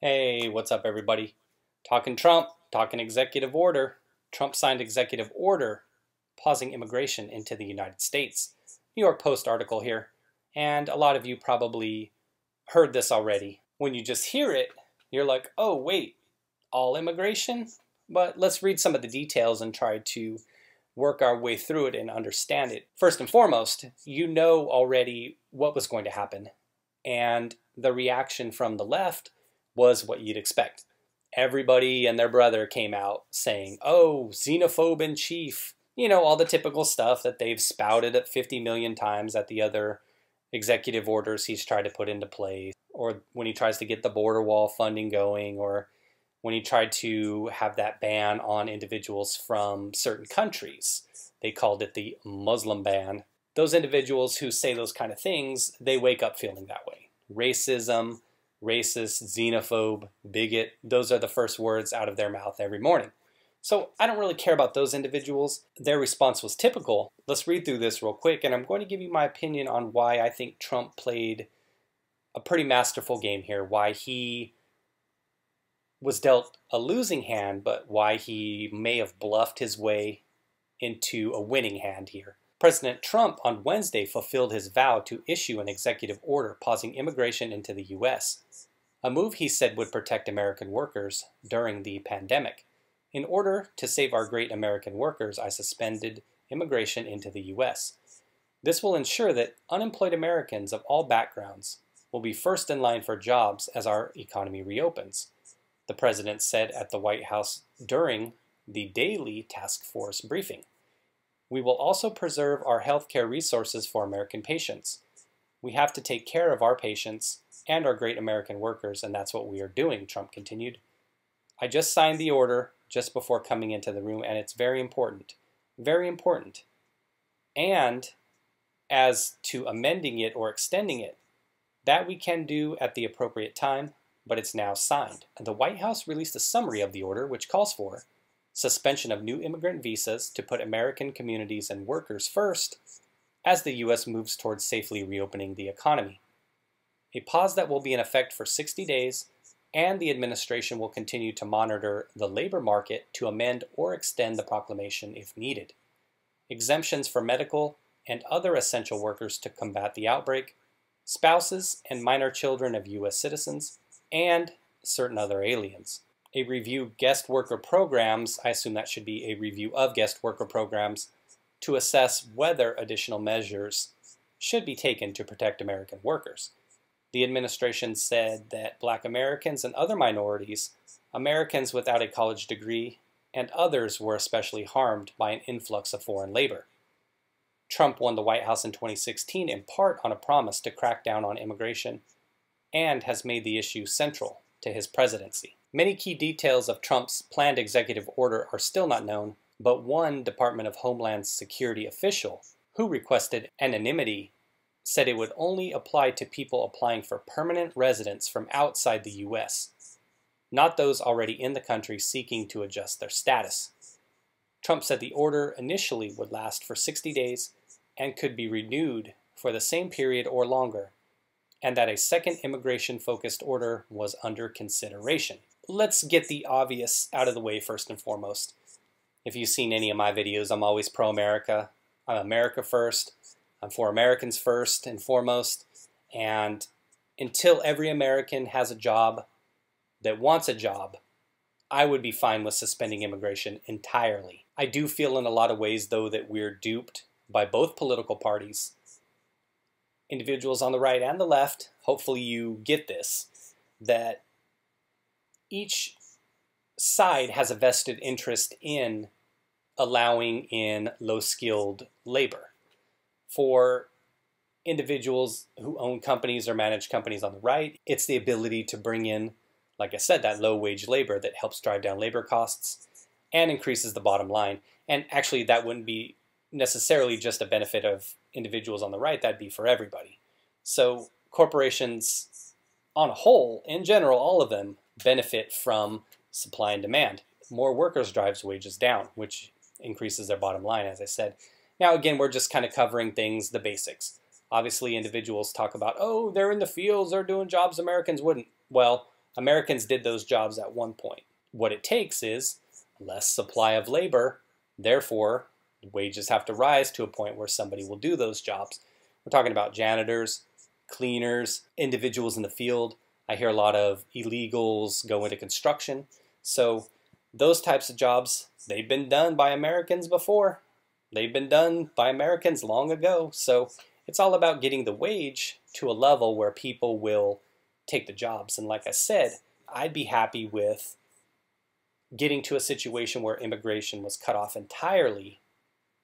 Hey, what's up, everybody? Talking Trump, talking executive order. Trump signed executive order pausing immigration into the United States. New York Post article here. And a lot of you probably heard this already. When you just hear it, you're like, oh, wait, all immigration? But let's read some of the details and try to work our way through it and understand it. First and foremost, you know already what was going to happen. And the reaction from the left was what you'd expect. Everybody and their brother came out saying, oh, xenophobe in chief. You know, all the typical stuff that they've spouted at 50 million times at the other executive orders he's tried to put into place, or when he tries to get the border wall funding going, or when he tried to have that ban on individuals from certain countries. They called it the Muslim ban. Those individuals who say those kind of things, they wake up feeling that way. Racism, racist, xenophobe, bigot, those are the first words out of their mouth every morning. So I don't really care about those individuals. Their response was typical. Let's read through this real quick, and I'm going to give you my opinion on why I think Trump played a pretty masterful game here, why he was dealt a losing hand, but why he may have bluffed his way into a winning hand here. President Trump on Wednesday fulfilled his vow to issue an executive order pausing immigration into the U.S., a move he said would protect American workers during the pandemic. In order to save our great American workers, I suspended immigration into the U.S. This will ensure that unemployed Americans of all backgrounds will be first in line for jobs as our economy reopens, the president said at the White House during the daily task force briefing. We will also preserve our healthcare resources for American patients. We have to take care of our patients and our great American workers, and that's what we are doing, Trump continued. I just signed the order just before coming into the room, and it's very important. Very important. And as to amending it or extending it, that we can do at the appropriate time, but it's now signed. The White House released a summary of the order, which calls for suspension of new immigrant visas to put American communities and workers first as the U.S. moves towards safely reopening the economy. A pause that will be in effect for 60 days, and the administration will continue to monitor the labor market to amend or extend the proclamation if needed. Exemptions for medical and other essential workers to combat the outbreak, spouses and minor children of U.S. citizens, and certain other aliens. A review guest worker programs, I assume that should be a review of guest worker programs, to assess whether additional measures should be taken to protect American workers. The administration said that Black Americans and other minorities, Americans without a college degree, and others were especially harmed by an influx of foreign labor. Trump won the White House in 2016 in part on a promise to crack down on immigration, and has made the issue central to his presidency. Many key details of Trump's planned executive order are still not known, but one Department of Homeland Security official, who requested anonymity, said it would only apply to people applying for permanent residence from outside the U.S., not those already in the country seeking to adjust their status. Trump said the order initially would last for 60 days and could be renewed for the same period or longer, and that a second immigration-focused order was under consideration. Let's get the obvious out of the way first and foremost. If you've seen any of my videos, I'm always pro-America. I'm America first. I'm for Americans first and foremost. And until every American has a job that wants a job, I would be fine with suspending immigration entirely. I do feel in a lot of ways, though, that we're duped by both political parties. Individuals on the right and the left, hopefully you get this, that each side has a vested interest in allowing in low-skilled labor. For individuals who own companies or manage companies on the right, it's the ability to bring in, like I said, that low-wage labor that helps drive down labor costs and increases the bottom line. And actually, that wouldn't be necessarily just a benefit of individuals on the right, that'd be for everybody. So corporations on a whole, in general, all of them benefit from supply and demand. More workers drives wages down, which increases their bottom line, as I said. Now, again, we're just kind of covering things, the basics. Obviously, individuals talk about, oh, they're in the fields, they're doing jobs Americans wouldn't. Well, Americans did those jobs at one point. What it takes is less supply of labor, therefore wages have to rise to a point where somebody will do those jobs. We're talking about janitors, cleaners, individuals in the field. I hear a lot of illegals go into construction. So those types of jobs, they've been done by Americans before. They've been done by Americans long ago. So it's all about getting the wage to a level where people will take the jobs. And like I said, I'd be happy with getting to a situation where immigration was cut off entirely,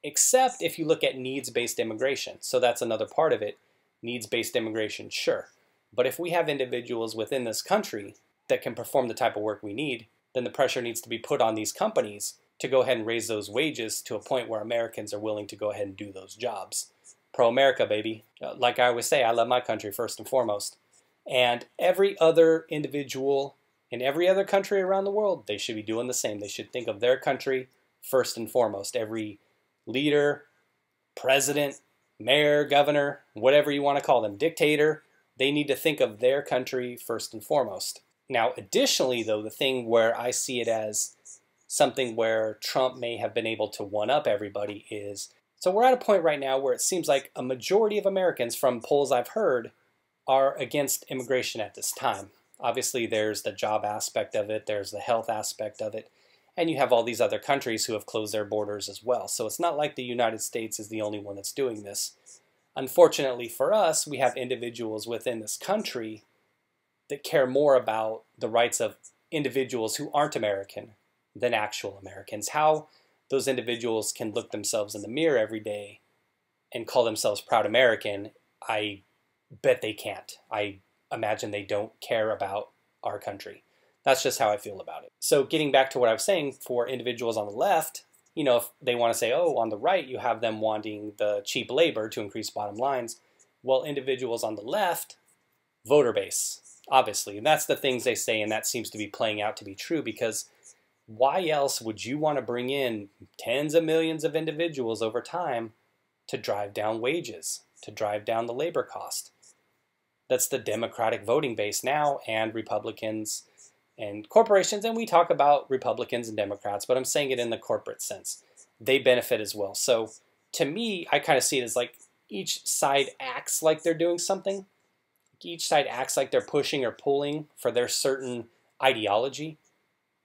except if you look at needs-based immigration. So that's another part of it. Needs-based immigration, sure. But if we have individuals within this country that can perform the type of work we need, then the pressure needs to be put on these companies to go ahead and raise those wages to a point where Americans are willing to go ahead and do those jobs. Pro-America, baby. Like I always say, I love my country first and foremost. And every other individual in every other country around the world, they should be doing the same. They should think of their country first and foremost. Every leader, president, mayor, governor, whatever you want to call them, dictator, they need to think of their country first and foremost. Now, additionally, though, the thing where I see it as something where Trump may have been able to one-up everybody is, so we're at a point right now where it seems like a majority of Americans, from polls I've heard, are against immigration at this time. Obviously, there's the job aspect of it, there's the health aspect of it, and you have all these other countries who have closed their borders as well. So it's not like the United States is the only one that's doing this. Unfortunately for us, we have individuals within this country that care more about the rights of individuals who aren't American than actual Americans. How those individuals can look themselves in the mirror every day and call themselves proud American, I bet they can't. I imagine they don't care about our country. That's just how I feel about it. So getting back to what I was saying, for individuals on the left, you know, if they want to say, oh, on the right, you have them wanting the cheap labor to increase bottom lines. Well, individuals on the left, voter base, obviously. And that's the things they say, and that seems to be playing out to be true, because why else would you want to bring in tens of millions of individuals over time to drive down wages, to drive down the labor cost? That's the Democratic voting base now, and Republicans and corporations, and we talk about Republicans and Democrats, but I'm saying it in the corporate sense. They benefit as well. So to me, I kind of see it as like each side acts like they're doing something. Each side acts like they're pushing or pulling for their certain ideology,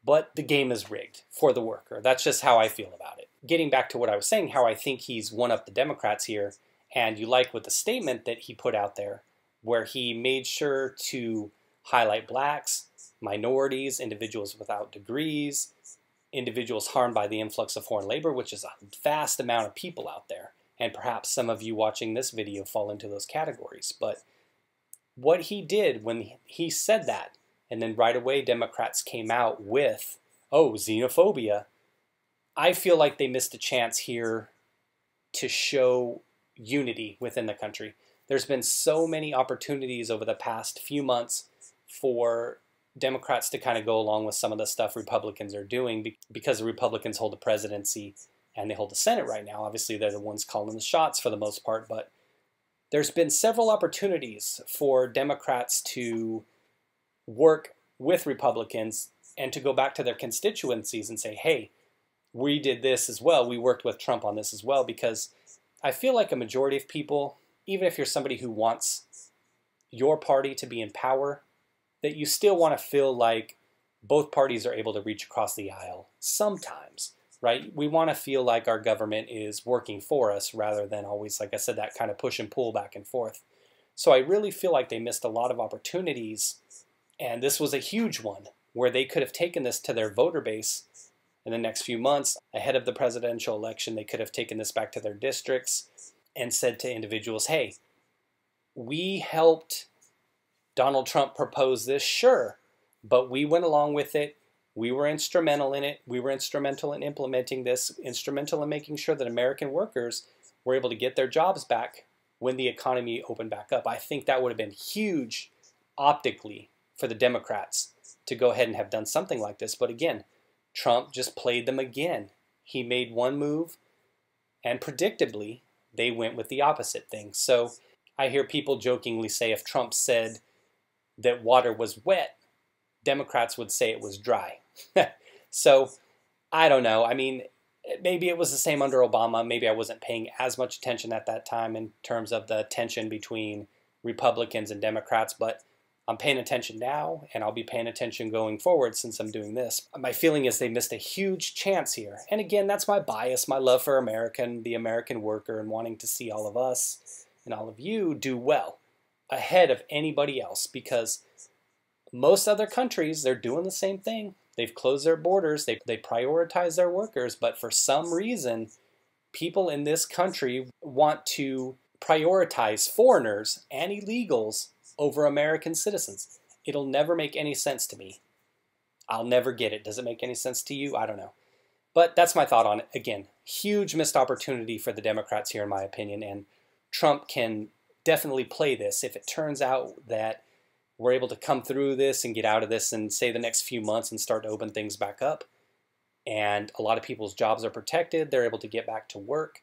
but the game is rigged for the worker. That's just how I feel about it. Getting back to what I was saying, how I think he's one up the Democrats here, and you like with the statement that he put out there, where he made sure to highlight blacks, minorities, individuals without degrees, individuals harmed by the influx of foreign labor, which is a vast amount of people out there. And perhaps some of you watching this video fall into those categories. But what he did when he said that, and then right away Democrats came out with, oh, xenophobia, I feel like they missed a chance here to show unity within the country. There's been so many opportunities over the past few months for Democrats to kind of go along with some of the stuff Republicans are doing, because the Republicans hold the presidency and they hold the Senate right now. Obviously, they're the ones calling the shots for the most part, but there's been several opportunities for Democrats to work with Republicans and to go back to their constituencies and say, hey, we did this as well. We worked with Trump on this as well, because I feel like a majority of people, even if you're somebody who wants your party to be in power, that you still want to feel like both parties are able to reach across the aisle sometimes, right? We want to feel like our government is working for us rather than always, like I said, that kind of push and pull back and forth. So I really feel like they missed a lot of opportunities, and this was a huge one where they could have taken this to their voter base in the next few months. Ahead of the presidential election, they could have taken this back to their districts and said to individuals, hey, we helped Donald Trump proposed this, sure, but we went along with it. We were instrumental in it. We were instrumental in implementing this, instrumental in making sure that American workers were able to get their jobs back when the economy opened back up. I think that would have been huge optically for the Democrats to go ahead and have done something like this. But again, Trump just played them again. He made one move, and predictably, they went with the opposite thing. So I hear people jokingly say if Trump said that water was wet, Democrats would say it was dry. So I don't know. I mean, maybe it was the same under Obama. Maybe I wasn't paying as much attention at that time in terms of the tension between Republicans and Democrats, but I'm paying attention now, and I'll be paying attention going forward since I'm doing this. My feeling is they missed a huge chance here. And again, that's my bias, my love for the American worker, and wanting to see all of us and all of you do well ahead of anybody else, because most other countries, they're doing the same thing. They've closed their borders, they prioritize their workers, but for some reason, people in this country want to prioritize foreigners and illegals over American citizens. It'll never make any sense to me. I'll never get it. Does it make any sense to you? I don't know. But that's my thought on it. Again, huge missed opportunity for the Democrats here, in my opinion, and Trump can definitely play this. If it turns out that we're able to come through this and get out of this in, say, the next few months and start to open things back up, and a lot of people's jobs are protected, they're able to get back to work.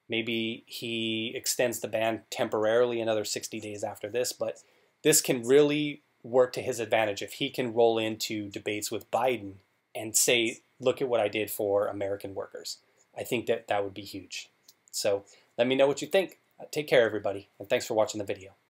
Maybe he extends the ban temporarily another 60 days after this, but this can really work to his advantage if he can roll into debates with Biden and say, look at what I did for American workers. I think that that would be huge. So let me know what you think. Take care, everybody, and thanks for watching the video.